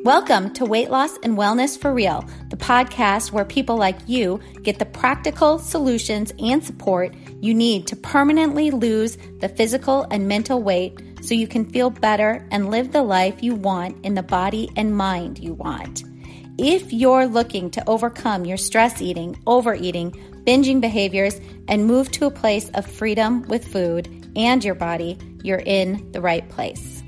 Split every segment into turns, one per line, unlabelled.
Welcome to Weight Loss and Wellness for Real, the podcast where people like you get the practical solutions and support you need to permanently lose the physical and mental weight so you can feel better and live the life you want in the body and mind you want. If you're looking to overcome your stress eating, overeating, binging behaviors, and move to a place of freedom with food and your body, you're in the right place.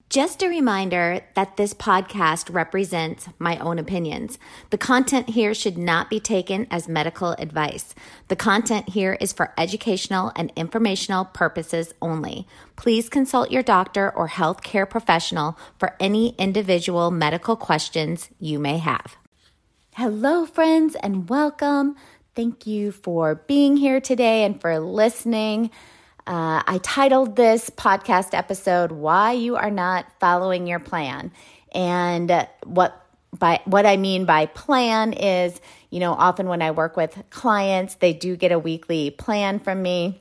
Just a reminder that this podcast represents my own opinions. The content here should not be taken as medical advice. The content here is for educational and informational purposes only. Please consult your doctor or healthcare professional for any individual medical questions you may have. Hello, friends, and welcome. Thank you for being here today and for listening. I titled this podcast episode, Why You Are Not Following Your Plan. And what I mean by plan is, often when I work with clients, they do get a weekly plan from me.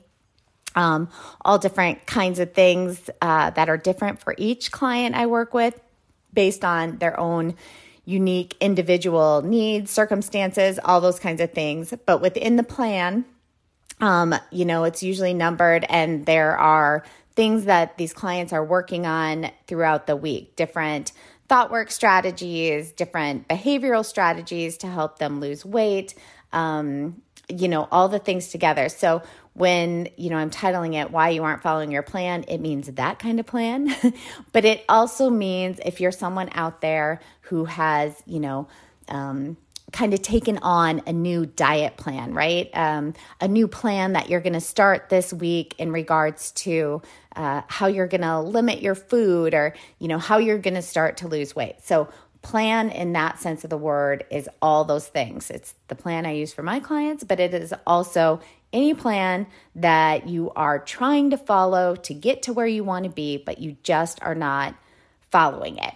All different kinds of things that are different for each client I work with based on their own unique individual needs, circumstances, all those kinds of things. But within the plan, it's usually numbered, and there are things that these clients are working on throughout the week, different thought work strategies, different behavioral strategies to help them lose weight, all the things together. So when, I'm titling it, Why You Aren't Following Your Plan, it means that kind of plan. But it also means if you're someone out there who has, kind of taken on a new diet plan, right? A new plan that you're going to start this week in regards to how you're going to limit your food or, how you're going to start to lose weight. So plan in that sense of the word is all those things. It's the plan I use for my clients, but it is also any plan that you are trying to follow to get to where you want to be, but you just are not following it.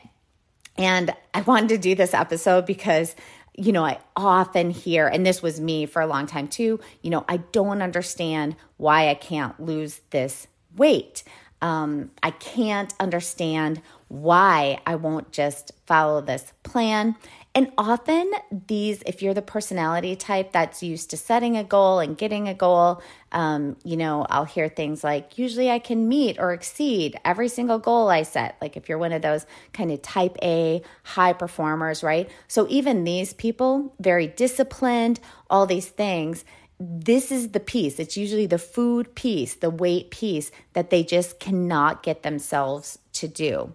And I wanted to do this episode because I often hear, and this was me for a long time too, I don't understand why I can't lose this weight. I can't understand why I won't just follow this plan. And often if you're the personality type that's used to setting a goal and getting a goal, I'll hear things like, usually I can meet or exceed every single goal I set. Like if you're one of those kind of type A high performers, right? So even these people, very disciplined, all these things, this is the piece. It's usually the food piece, the weight piece that they just cannot get themselves to do.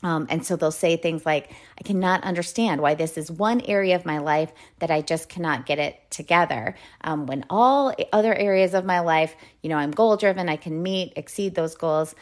And so they'll say things like, I cannot understand why this is one area of my life that I just cannot get it together. When all other areas of my life, I'm goal driven, I can meet, exceed those goals.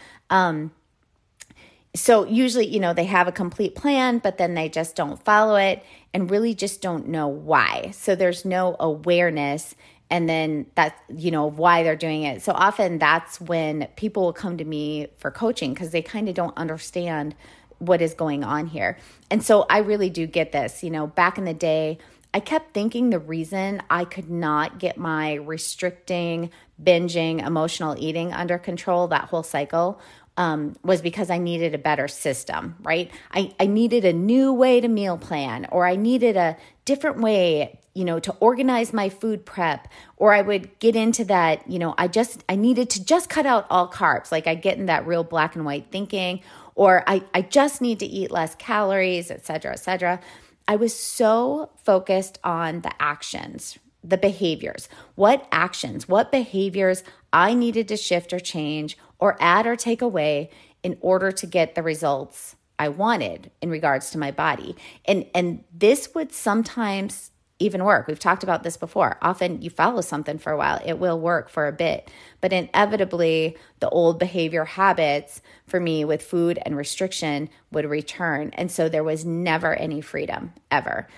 So usually, they have a complete plan, but then they just don't follow it and really just don't know why. So there's no awareness. And then that's, why they're doing it. So often that's when people will come to me for coaching because they kind of don't understand what is going on here. And so I really do get this. Back in the day, I kept thinking the reason I could not get my restricting, binging, emotional eating under control, that whole cycle, was because I needed a better system, right? I needed a new way to meal plan, or I needed a different way, to organize my food prep, or I would get into that, I needed to just cut out all carbs. Like I get in that real black and white thinking, or I just need to eat less calories, et cetera, et cetera. I was so focused on the actions, the behaviors, what actions, what behaviors I needed to shift or change or add or take away in order to get the results I wanted in regards to my body. And this would sometimes even work. We've talked about this before. Often you follow something for a while, it will work for a bit, but inevitably the old behavior habits for me with food and restriction would return. And so there was never any freedom ever.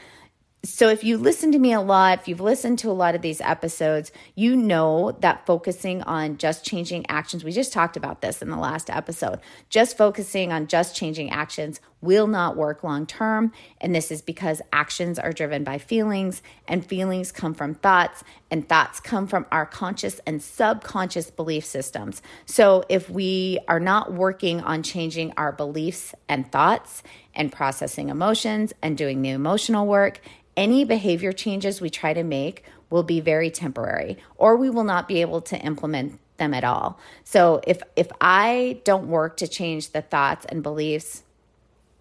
So if you listen to me a lot, if you've listened to a lot of these episodes, you know that focusing on just changing actions, we just talked about this in the last episode, just focusing on just changing actions will not work long term. And this is because actions are driven by feelings, and feelings come from thoughts, and thoughts come from our conscious and subconscious belief systems. So if we are not working on changing our beliefs and thoughts and processing emotions and doing the emotional work, any behavior changes we try to make will be very temporary, or we will not be able to implement them at all. So if I don't work to change the thoughts and beliefs,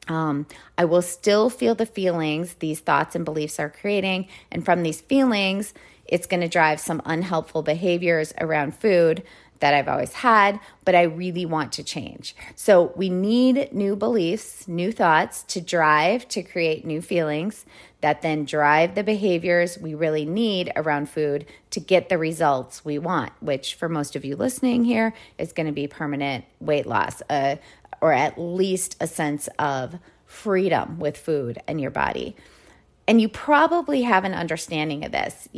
I will still feel the feelings these thoughts and beliefs are creating. And from these feelings, it's going to drive some unhelpful behaviors around food that I've always had, but I really want to change. So we need new beliefs, new thoughts to drive, to create new feelings that then drive the behaviors we really need around food to get the results we want, which for most of you listening here is going to be permanent weight loss, or at least a sense of freedom with food and your body. And you probably have an understanding of this,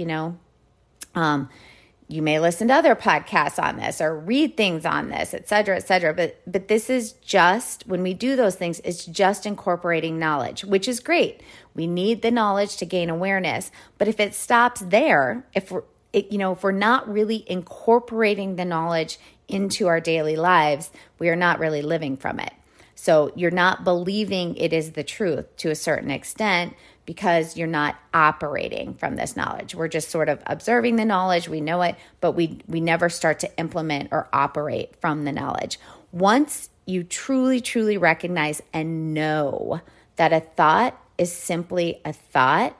you may listen to other podcasts on this or read things on this, et cetera, but this is just, when we do those things, it's just incorporating knowledge, which is great. We need the knowledge to gain awareness, but if it stops there, if we're not really incorporating the knowledge into our daily lives, we are not really living from it. So you're not believing it is the truth to a certain extent, because you're not operating from this knowledge. We're just sort of observing the knowledge, we know it, but we never start to implement or operate from the knowledge. Once you truly, truly recognize and know that a thought is simply a thought,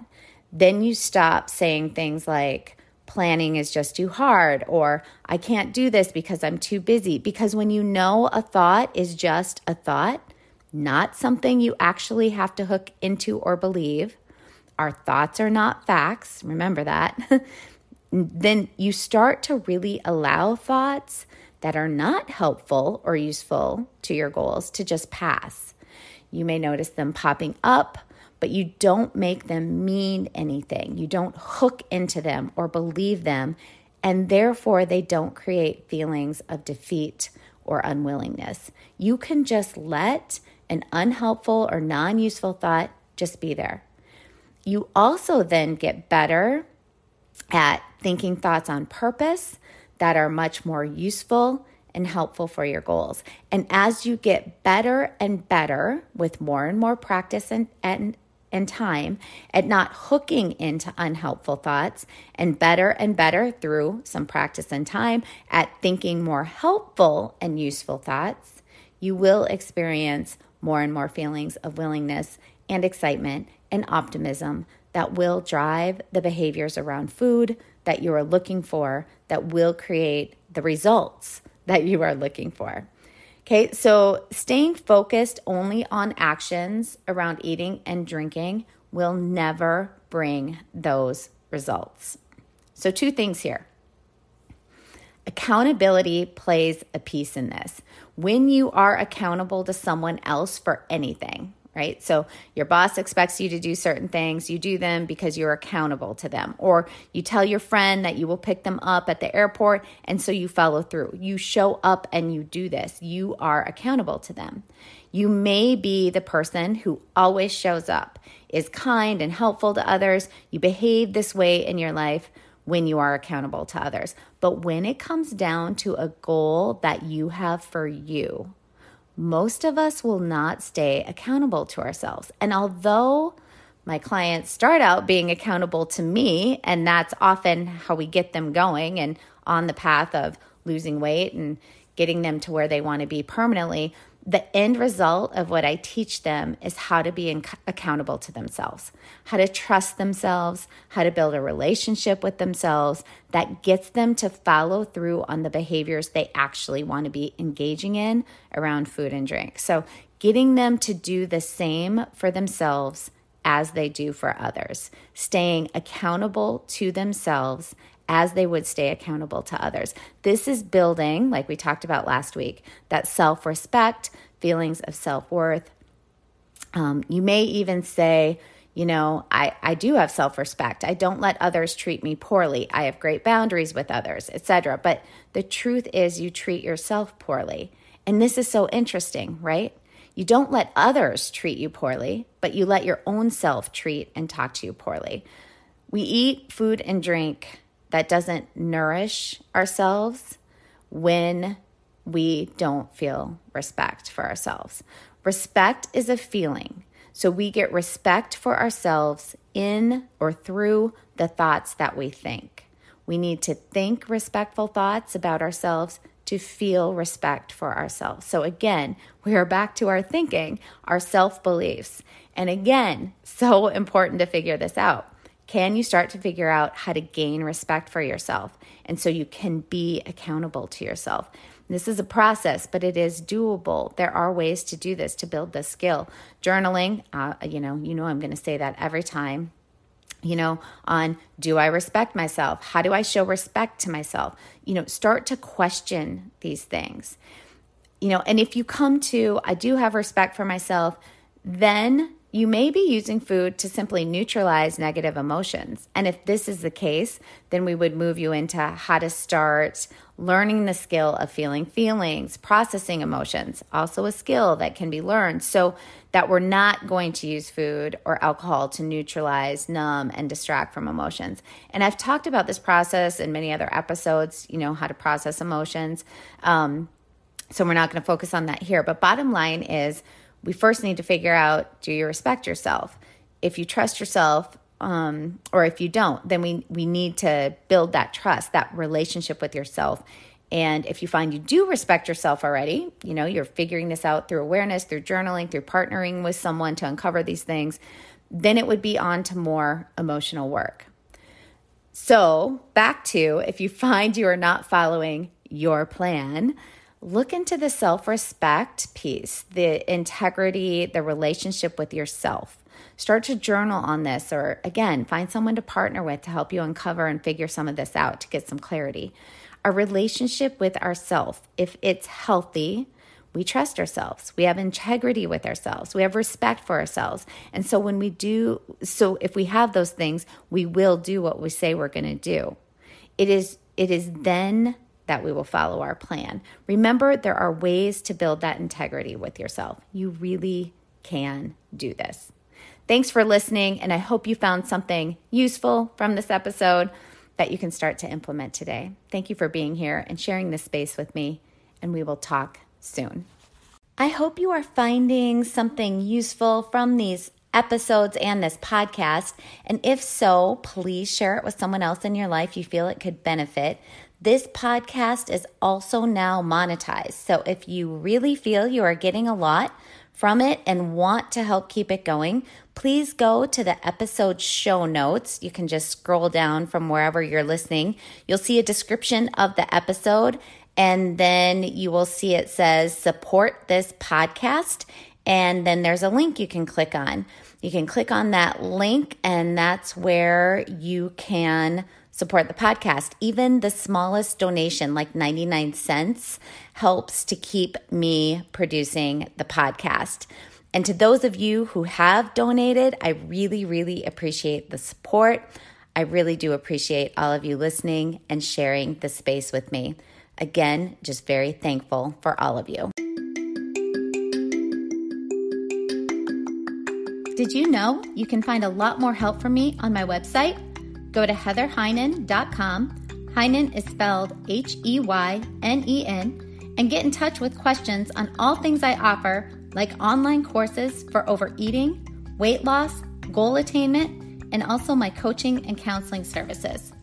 then you stop saying things like, planning is just too hard, or I can't do this because I'm too busy. Because when you know a thought is just a thought, not something you actually have to hook into or believe, our thoughts are not facts, remember that, then you start to really allow thoughts that are not helpful or useful to your goals to just pass. You may notice them popping up, but you don't make them mean anything. You don't hook into them or believe them, and therefore they don't create feelings of defeat or unwillingness. You can just let an unhelpful or non-useful thought just be there. You also then get better at thinking thoughts on purpose that are much more useful and helpful for your goals. And as you get better and better with more and more practice and time at not hooking into unhelpful thoughts, and better through some practice and time at thinking more helpful and useful thoughts, you will experience more and more feelings of willingness and excitement and optimism that will drive the behaviors around food that you are looking for, that will create the results that you are looking for. Okay, so staying focused only on actions around eating and drinking will never bring those results. So 2 things here. Accountability plays a piece in this. When you are accountable to someone else for anything, right? So your boss expects you to do certain things. You do them because you're accountable to them. Or you tell your friend that you will pick them up at the airport, and so you follow through. You show up and you do this. You are accountable to them. You may be the person who always shows up, is kind and helpful to others. You behave this way in your life when you are accountable to others. But when it comes down to a goal that you have for you, most of us will not stay accountable to ourselves. And although my clients start out being accountable to me, and that's often how we get them going and on the path of losing weight and getting them to where they want to be permanently, the end result of what I teach them is how to be accountable to themselves, how to trust themselves, how to build a relationship with themselves that gets them to follow through on the behaviors they actually want to be engaging in around food and drink. So getting them to do the same for themselves as they do for others, staying accountable to themselves as they would stay accountable to others. This is building, like we talked about last week, that self-respect, feelings of self-worth. You may even say, I do have self-respect. I don't let others treat me poorly. I have great boundaries with others, etc. But the truth is you treat yourself poorly. And this is so interesting, right? You don't let others treat you poorly, but you let your own self treat and talk to you poorly. We eat food and drink that doesn't nourish ourselves when we don't feel respect for ourselves. Respect is a feeling. So we get respect for ourselves in or through the thoughts that we think. We need to think respectful thoughts about ourselves to feel respect for ourselves. So again, we are back to our thinking, our self-beliefs. And again, so important to figure this out. Can you start to figure out how to gain respect for yourself? And so you can be accountable to yourself. This is a process, but it is doable. There are ways to do this, to build this skill. Journaling, you know I'm going to say that every time, on do I respect myself? How do I show respect to myself? Start to question these things. And if you come to, I do have respect for myself, then you may be using food to simply neutralize negative emotions. And if this is the case, then we would move you into how to start learning the skill of feeling feelings, processing emotions, also a skill that can be learned, so that we're not going to use food or alcohol to neutralize, numb, and distract from emotions. And I've talked about this process in many other episodes, how to process emotions. So we're not going to focus on that here. But bottom line is, we first need to figure out, do you respect yourself? If you trust yourself, or if you don't, then we need to build that trust, that relationship with yourself. And if you find you do respect yourself already, you're figuring this out through awareness, through journaling, through partnering with someone to uncover these things, then it would be on to more emotional work. So back to, if you find you are not following your plan, look into the self-respect piece, the integrity, the relationship with yourself. Start to journal on this, or again, find someone to partner with to help you uncover and figure some of this out to get some clarity. Our relationship with ourselves, if it's healthy, we trust ourselves. We have integrity with ourselves. We have respect for ourselves. And so if we have those things, we will do what we say we're going to do. It is then that we will follow our plan. Remember, there are ways to build that integrity with yourself. You really can do this. Thanks for listening, and I hope you found something useful from this episode that you can start to implement today. Thank you for being here and sharing this space with me, and we will talk soon. I hope you are finding something useful from these episodes and this podcast, and if so, please share it with someone else in your life you feel it could benefit. This podcast is also now monetized. So if you really feel you are getting a lot from it and want to help keep it going, please go to the episode show notes. You can just scroll down from wherever you're listening. You'll see a description of the episode, and then you will see it says support this podcast. And then there's a link you can click on. You can click on that link, and that's where you can support the podcast. Even the smallest donation, like 99 cents, helps to keep me producing the podcast. And to those of you who have donated, I really, really appreciate the support. I really do appreciate all of you listening and sharing the space with me. Again, just very thankful for all of you. Did you know you can find a lot more help from me on my website? Go to heatherheynen.com. Heynen is spelled Heynen, and get in touch with questions on all things I offer, like online courses for overeating, weight loss, goal attainment, and also my coaching and counseling services.